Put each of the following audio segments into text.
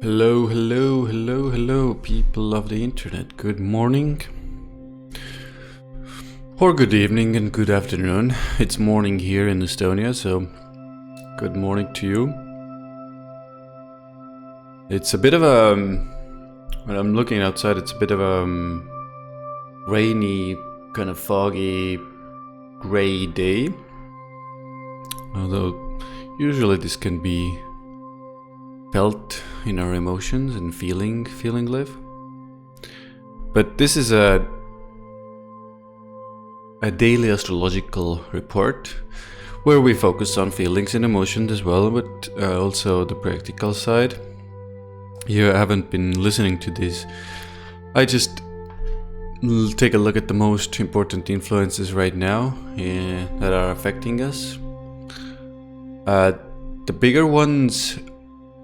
Hello, hello, hello, hello, people of the internet. Good morning, or good evening, and good afternoon. It's morning here in Estonia, so good morning to you. It's a bit of a, when I'm looking outside, it's a bit of a rainy, kind of foggy, gray day. Although usually this can be felt in our emotions and feeling live. But this is a daily astrological report where we focus on feelings and emotions as well, but also the practical side. You haven't been listening to this. I just take a look at the most important influences right now that are affecting us. The bigger ones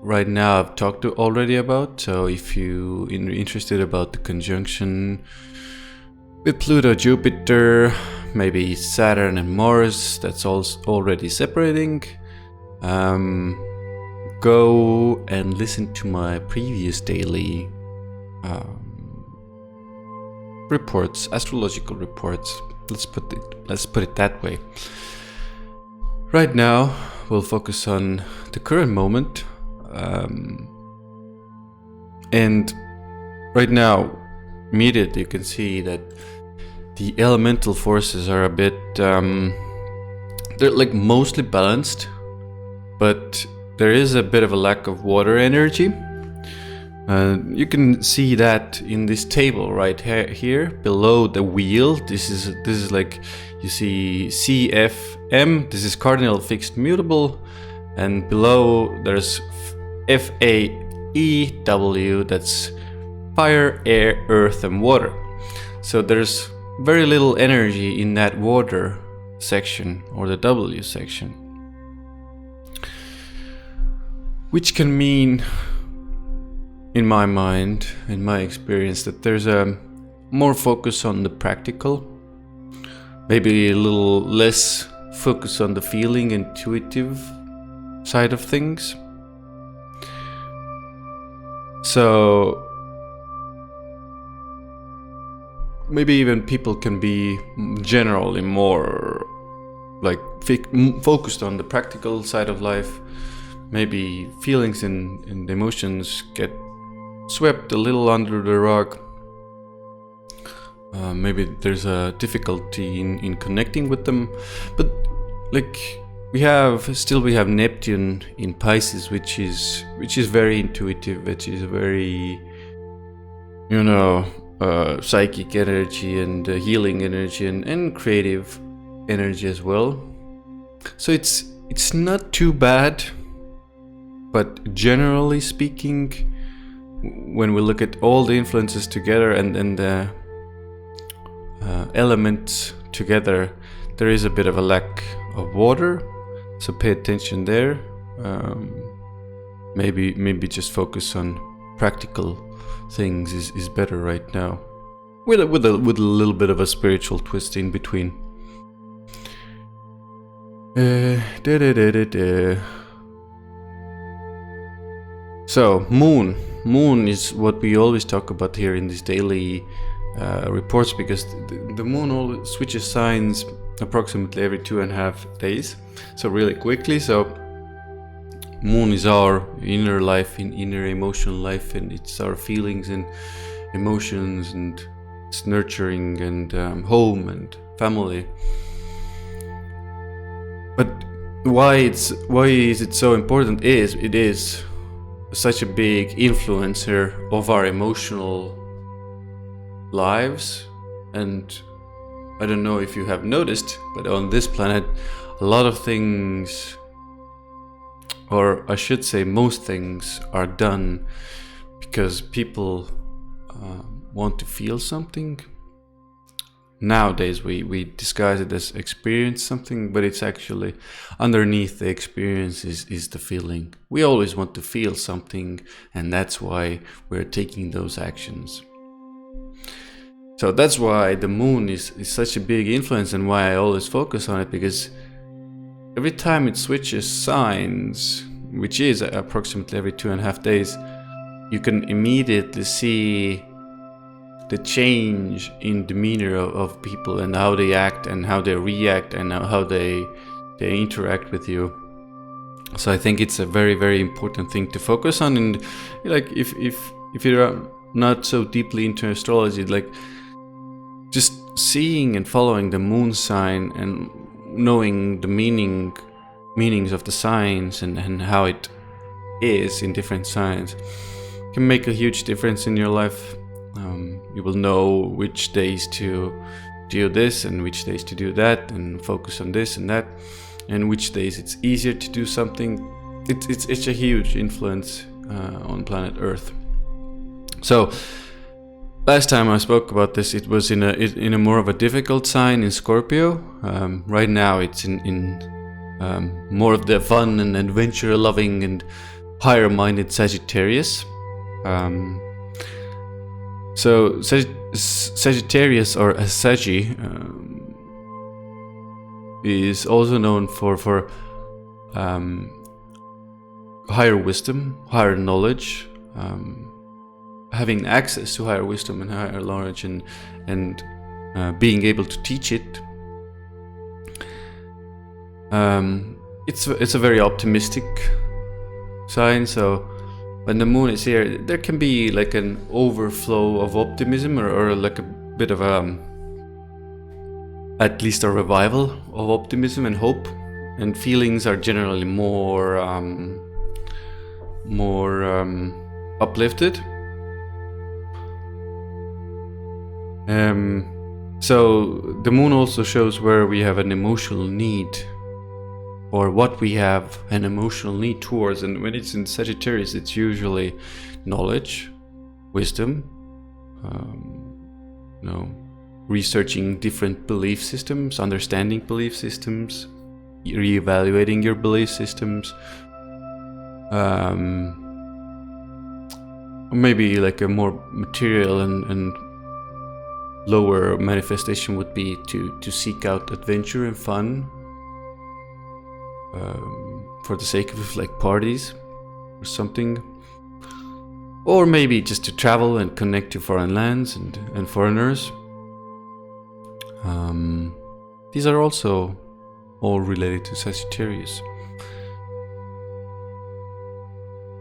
right now I've talked already about, so if you are interested about the conjunction with Pluto, Jupiter, maybe Saturn and Mars, that's also already separating, go and listen to my previous daily reports, astrological reports. Let's put it that way. Right now we'll focus on the current moment. And right now, immediately you can see that the elemental forces are a bit, they're like mostly balanced, but there is a bit of a lack of water energy. You can see that in this table right here below the wheel. This is like, you see CFM, this is cardinal fixed mutable, and below there's FAEW, that's fire, air, earth and water. So there's very little energy in that water section, or the W section, which can mean, in my mind, in my experience, that there's a more focus on the practical, maybe a little less focus on the feeling, intuitive side of things. So maybe even people can be generally more like focused on the practical side of life. Maybe feelings and emotions get swept a little under the rug. Maybe there's a difficulty in connecting with them, but like we have Neptune in Pisces, which is very intuitive, which is very, psychic energy and healing energy and creative energy as well. So it's not too bad, but generally speaking, when we look at all the influences together and the elements together, there is a bit of a lack of water. So pay attention there. Maybe just focus on practical things is better right now, with a little bit of a spiritual twist in between. So moon is what we always talk about here in these daily reports, because the moon always switches signs approximately every 2.5 days, so really quickly. So moon is our inner life, inner emotional life, and it's our feelings and emotions, and it's nurturing and home and family. But why is it so important? It is such a big influencer of our emotional lives. And I don't know if you have noticed, but on this planet a lot of things, or I should say most things, are done because people want to feel something. Nowadays we disguise it as experience something, but it's actually underneath the experience is the feeling. We always want to feel something, and that's why we're taking those actions. So that's why the moon is such a big influence, and why I always focus on it, because every time it switches signs, which is approximately every 2.5 days, you can immediately see the change in demeanor of people and how they act and how they react and how they interact with you. So I think it's a very, very important thing to focus on. And like if you're not so deeply into astrology, like just seeing and following the moon sign and knowing the meanings of the signs and how it is in different signs can make a huge difference in your life. You will know which days to do this and which days to do that and focus on this and that, and which days it's easier to do something. It's a huge influence on planet Earth. So last time I spoke about this, it was in a more of a difficult sign in Scorpio. Right now it's in more of the fun and adventure loving and higher minded Sagittarius. So Sagittarius, or a Sagi, is also known for higher wisdom, higher knowledge, having access to higher wisdom and higher knowledge, and being able to teach it. It's a very optimistic sign. So when the moon is here, there can be like an overflow of optimism, or like a bit of at least a revival of optimism and hope, and feelings are generally more uplifted. So the moon also shows where we have an emotional need, or what we have an emotional need towards. And when it's in Sagittarius, it's usually knowledge, wisdom, researching different belief systems, understanding belief systems, reevaluating your belief systems. Maybe like a more material and lower manifestation would be to seek out adventure and fun, for the sake of like parties or something, or maybe just to travel and connect to foreign lands and foreigners. These are also all related to Sagittarius.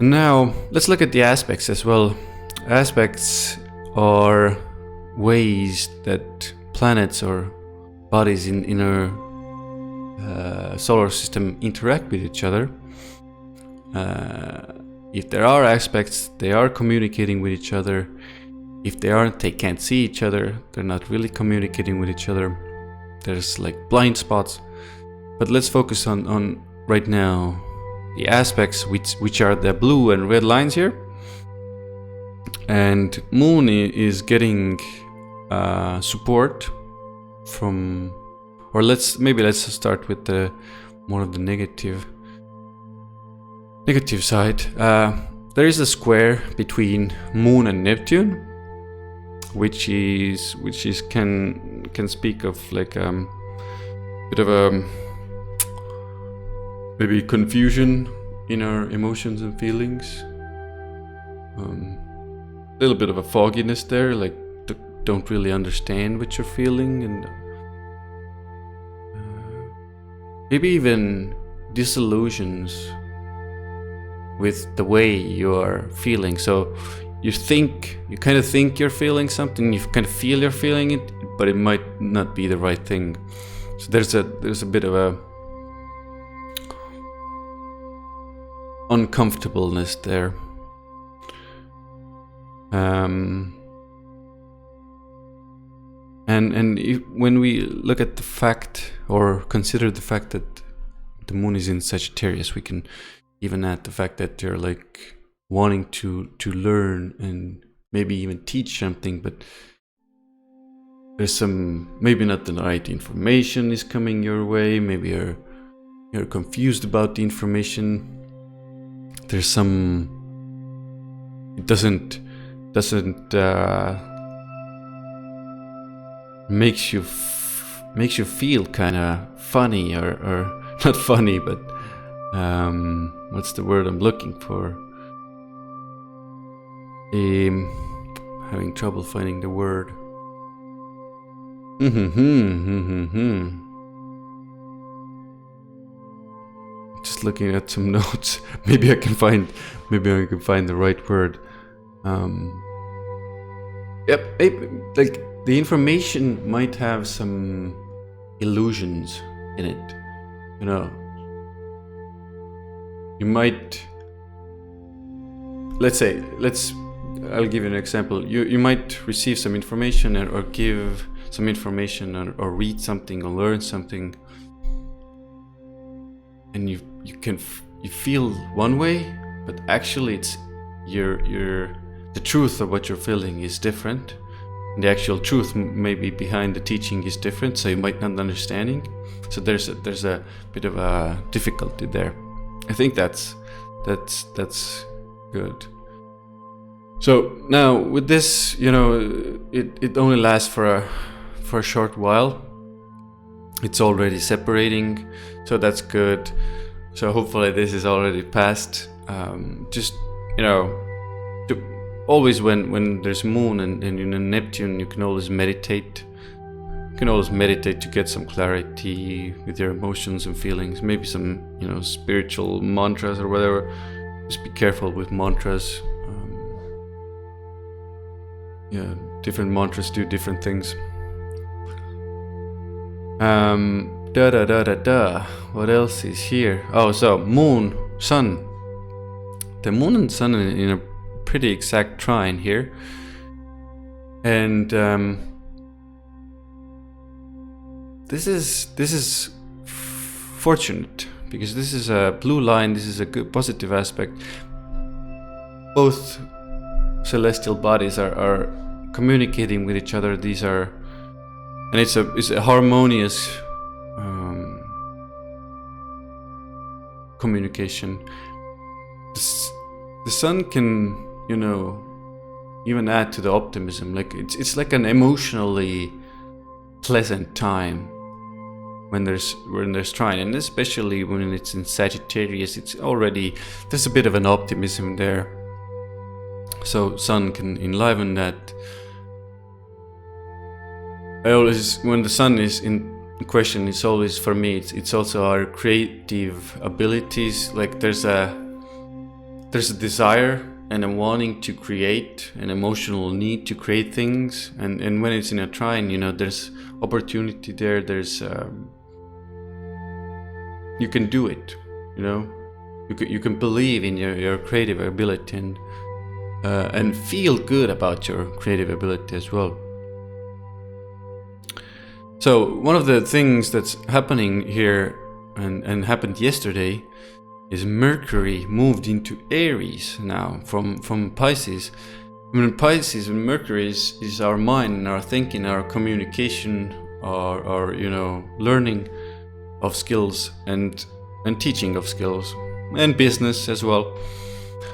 Now let's look at the aspects as well. Aspects are ways that planets or bodies in our solar system interact with each other. If there are aspects, they are communicating with each other. If they aren't, they can't see each other. They're not really communicating with each other. There's like blind spots. But let's focus on right now the aspects, which are the blue and red lines here. And moon is getting support from, or let's start with the more of the negative side. There is a square between Moon and Neptune, which can speak of like bit of a maybe confusion in our emotions and feelings. A little bit of a fogginess there, like don't really understand what you're feeling, and maybe even disillusions with the way you are feeling. So you kind of think you're feeling something, you kind of feel you're feeling it, but it might not be the right thing. So there's a bit of a uncomfortableness there. When we look at the fact, or consider the fact that the moon is in Sagittarius, we can even add the fact that you're like wanting to learn and maybe even teach something, but there's maybe not the right information is coming your way. Maybe you're confused about the information. There's it doesn't makes you feel kind of funny, or not funny, but what's the word I'm looking for? Having trouble finding the word. Just looking at some notes. Maybe I can find the right word. Like the information might have some illusions in it. You know, you might. I'll give you an example. You might receive some information or give some information or read something or learn something, and you feel one way, but actually it's the truth of what you're feeling is different. And the actual truth maybe behind the teaching is different, so you might not understanding. So there's a bit of a difficulty there. I think that's good. So now with this, it only lasts for a short while. It's already separating, so that's good. So hopefully this is already past. Always when there's moon and Neptune, you can always meditate. You can always meditate to get some clarity with your emotions and feelings. Maybe some spiritual mantras or whatever. Just be careful with mantras. Different mantras do different things. What else is here? Oh, so moon, sun. The moon and sun in a pretty exact trine here, and this is fortunate because this is a blue line. This is a good positive aspect. Both celestial bodies are communicating with each other. These are, and it's a harmonious communication. The sun can, even add to the optimism. Like it's like an emotionally pleasant time when there's trine, and especially when it's in Sagittarius, there's a bit of an optimism there. So sun can enliven that. When the sun is in question, it's always, for me, it's also our creative abilities. Like there's a desire and a wanting to create, an emotional need to create things, and when it's in a trine, there's opportunity there. There's you can do it. You can believe in your creative ability and feel good about your creative ability as well. So one of the things that's happening here and happened yesterday is Mercury moved into Aries now from Pisces. Pisces and Mercury is our mind and our thinking, our communication, our learning of skills and teaching of skills and business as well.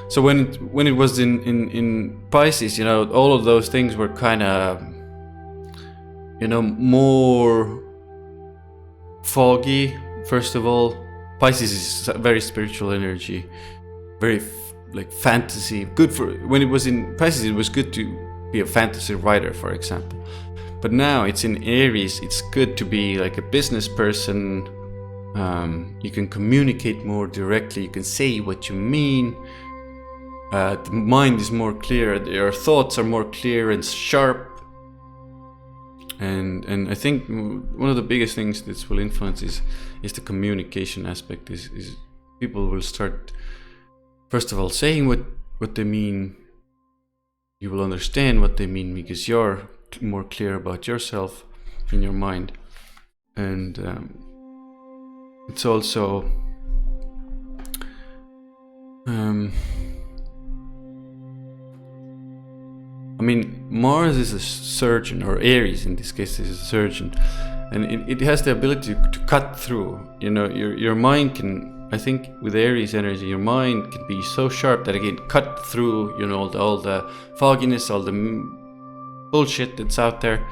So when it was in Pisces, all of those things were kind of more foggy. First of all, Pisces is a very spiritual energy, very like fantasy. Good for when it was in Pisces, it was good to be a fantasy writer, for example. But now it's in Aries. It's good to be like a business person. You can communicate more directly. You can say what you mean. The mind is more clear. Your thoughts are more clear and sharp. And I think one of the biggest things this will influence is the communication aspect. Is people will start, first of all, saying what they mean. You will understand what they mean because you're more clear about yourself in your mind. And it's also Mars is a surgeon, or Aries in this case is a surgeon, and it has the ability to cut through. Your mind can, I think, with Aries energy, your mind can be so sharp that it can cut through, all the fogginess, all the bullshit that's out there.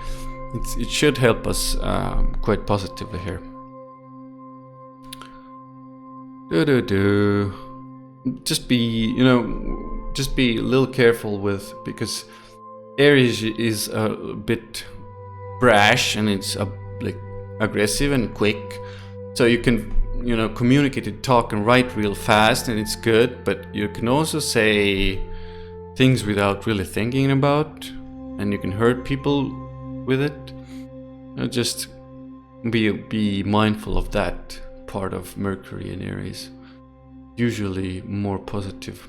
It should help us quite positively here. Just be, just be a little careful with, because Aries is a bit brash and it's like aggressive and quick, so you can communicate and talk and write real fast, and it's good, but you can also say things without really thinking about, and you can hurt people with it. Just be mindful of that part of Mercury in Aries, usually more positive.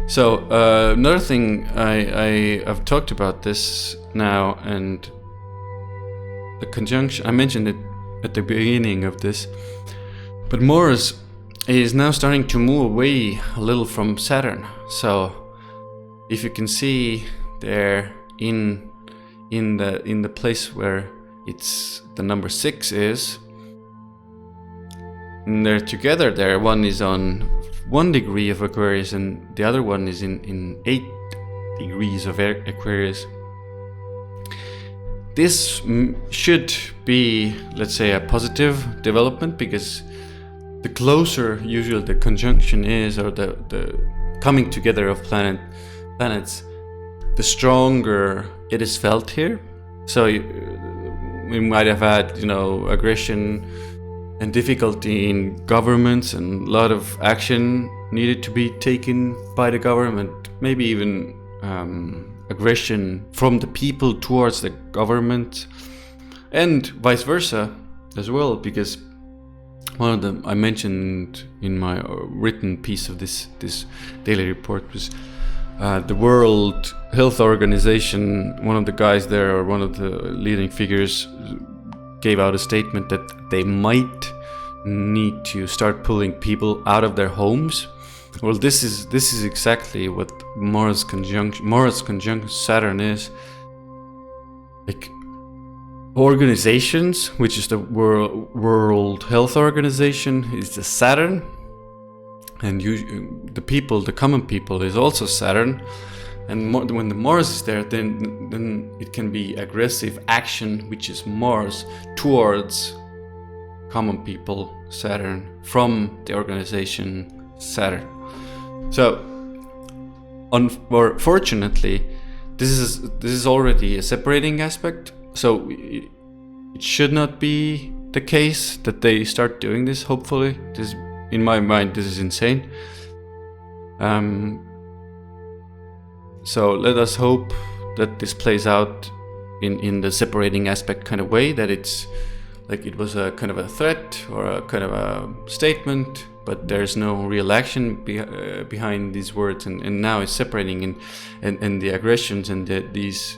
So another thing, I've talked about this now, and the conjunction, I mentioned it at the beginning of this, but Mars is now starting to move away a little from Saturn. So if you can see there in the place where it's the number 6 is, and they're together there, one is on 1 degree of Aquarius and the other one is in 8 degrees of Aquarius. This should be, let's say, a positive development, because the closer usually the conjunction is, or the coming together of planets, the stronger it is felt here. So we might have had, aggression and difficulty in governments, and a lot of action needed to be taken by the government, maybe even aggression from the people towards the government, and vice versa as well, because one of them I mentioned in my written piece of this daily report was the World Health Organization. One of the guys there, or one of the leading figures, gave out a statement that they might need to start pulling people out of their homes. Well, this is exactly what Mars conjunct Saturn is. Like, organizations, which is the World Health Organization, is the Saturn, and the people, the common people, is also Saturn. And when the Mars is there, then it can be aggressive action, which is Mars, towards common people, Saturn, from the organization Saturn. So, unfortunately, this is already a separating aspect. So it should not be the case that they start doing this. Hopefully, this, in my mind, this is insane. So let us hope that this plays out in the separating aspect kind of way, that it's like it was a kind of a threat or a kind of a statement, but there's no real action behind these words, and now it's separating, and the aggressions and these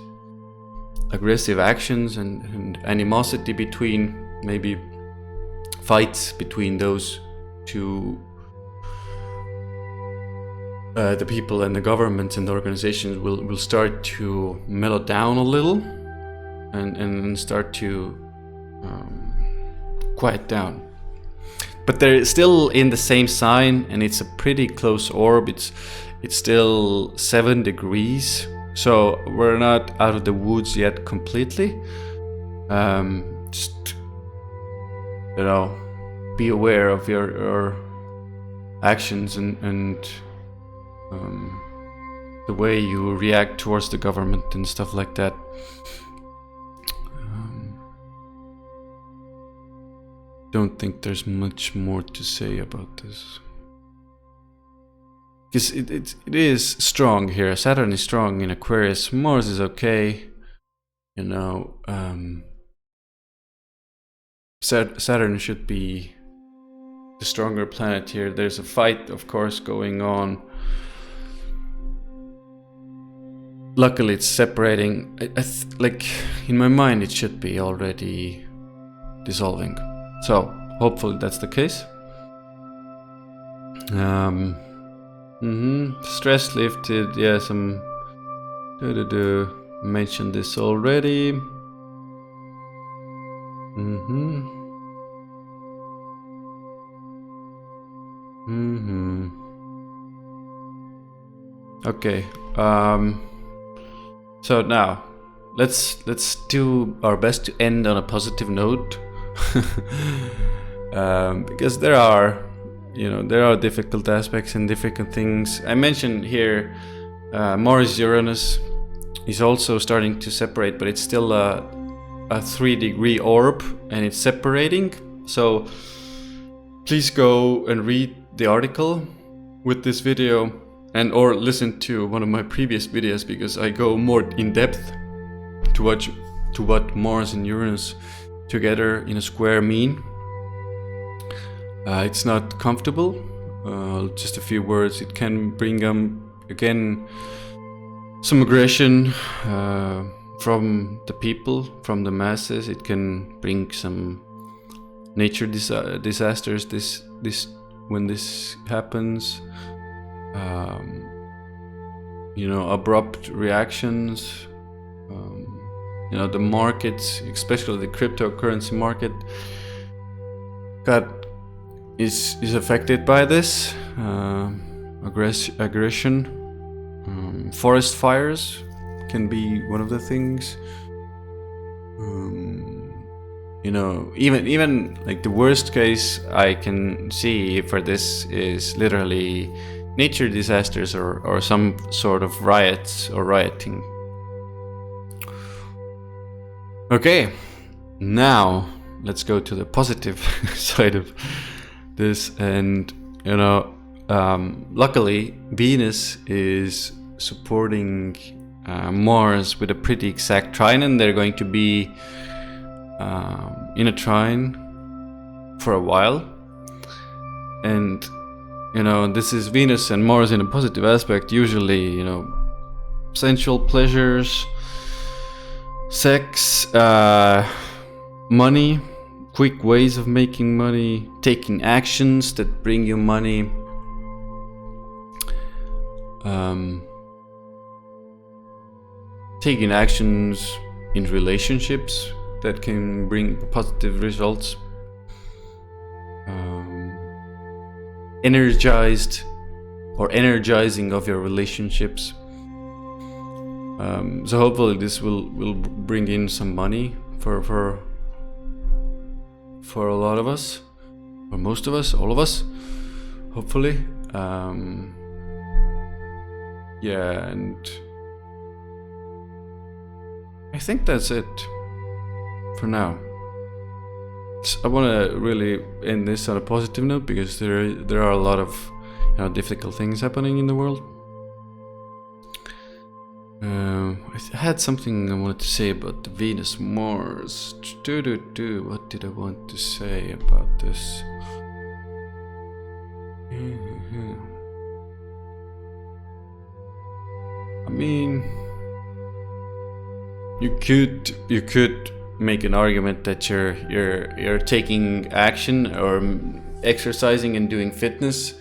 aggressive actions and animosity between, maybe fights between those two, the people and the governments and the organizations will start to mellow down a little and start to quiet down. But they're still in the same sign, and it's a pretty close orb. It's still 7 degrees, so we're not out of the woods yet completely. Just be aware of your actions and the way you react towards the government and stuff like that. Don't think there's much more to say about this, because it is strong here. Saturn is strong in Aquarius. Mars is okay, Saturn should be the stronger planet here. There's a fight, of course, going on. Luckily, it's separating. Like, in my mind, it should be already dissolving. So, hopefully that's the case. Stress lifted. Yes, I'm mentioned this already. Okay. So now, let's do our best to end on a positive note. Because there are, you know, there are difficult aspects and difficult things. I mentioned here Mars Uranus is also starting to separate, but it's still a 3-degree orb and it's separating. So please go and read the article with this video, and or listen to one of my previous videos, because I go more in depth to what Mars and Uranus together in a square mean. It's not comfortable. Just a few words. It can bring again some aggression from the people, from the masses. It can bring some nature disasters. This when this happens, you know, abrupt reactions. You know, the markets, especially the cryptocurrency market, is affected by this aggression. Forest fires can be one of the things. You know, even like the worst case I can see for this is literally nature disasters or some sort of riots or rioting. Okay, now let's go to the positive side of this. And you know, luckily Venus is supporting Mars with a pretty exact trine, and they're going to be in a trine for a while. And you know, this is Venus and Mars in a positive aspect. Usually, you know, sensual pleasures, sex, money, quick ways of making money, taking actions that bring you money, taking actions in relationships that can bring positive results, energized or energizing of your relationships. So hopefully this will bring in some money for a lot of us, or most of us, all of us, hopefully. Yeah, and I think that's it for now. I want to really end this on a positive note, because there are a lot of, you know, difficult things happening in the world. I had something I wanted to say about the Venus Mars. What did I want to say about this? I mean, you could make an argument that you're taking action or exercising and doing fitness,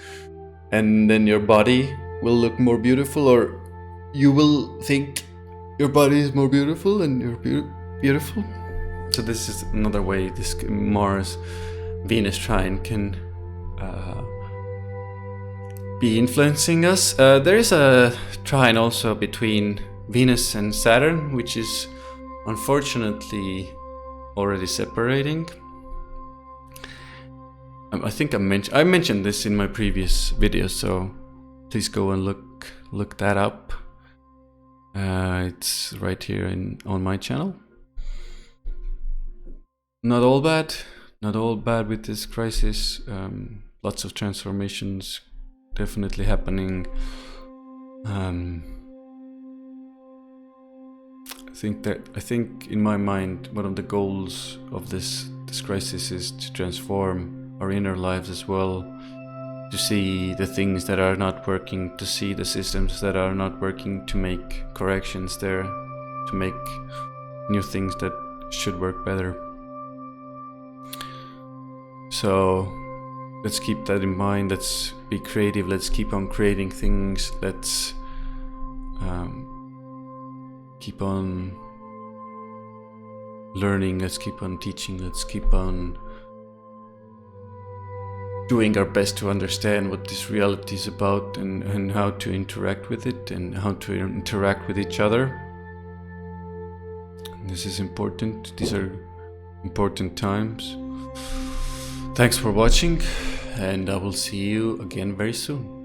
and then your body will look more beautiful, or you will think your body is more beautiful and you're beautiful. So this is another way this Mars Venus trine can be influencing us. There is a trine also between Venus and Saturn, which is unfortunately already separating. I think I mentioned this in my previous video, so please go and look that up. It's right here on my channel. Not all bad with this crisis. Lots of transformations definitely happening. I think in my mind, one of the goals of this crisis is to transform our inner lives as well, to see the things that are not working, to see the systems that are not working, to make corrections there, to make new things that should work better. So let's keep that in mind. Let's be creative. Let's keep on creating things. Let's keep on learning. Let's keep on teaching. Let's keep on doing our best to understand what this reality is about, and how to interact with it, and how to interact with each other. This is important. These are important times. Thanks for watching, and I will see you again very soon.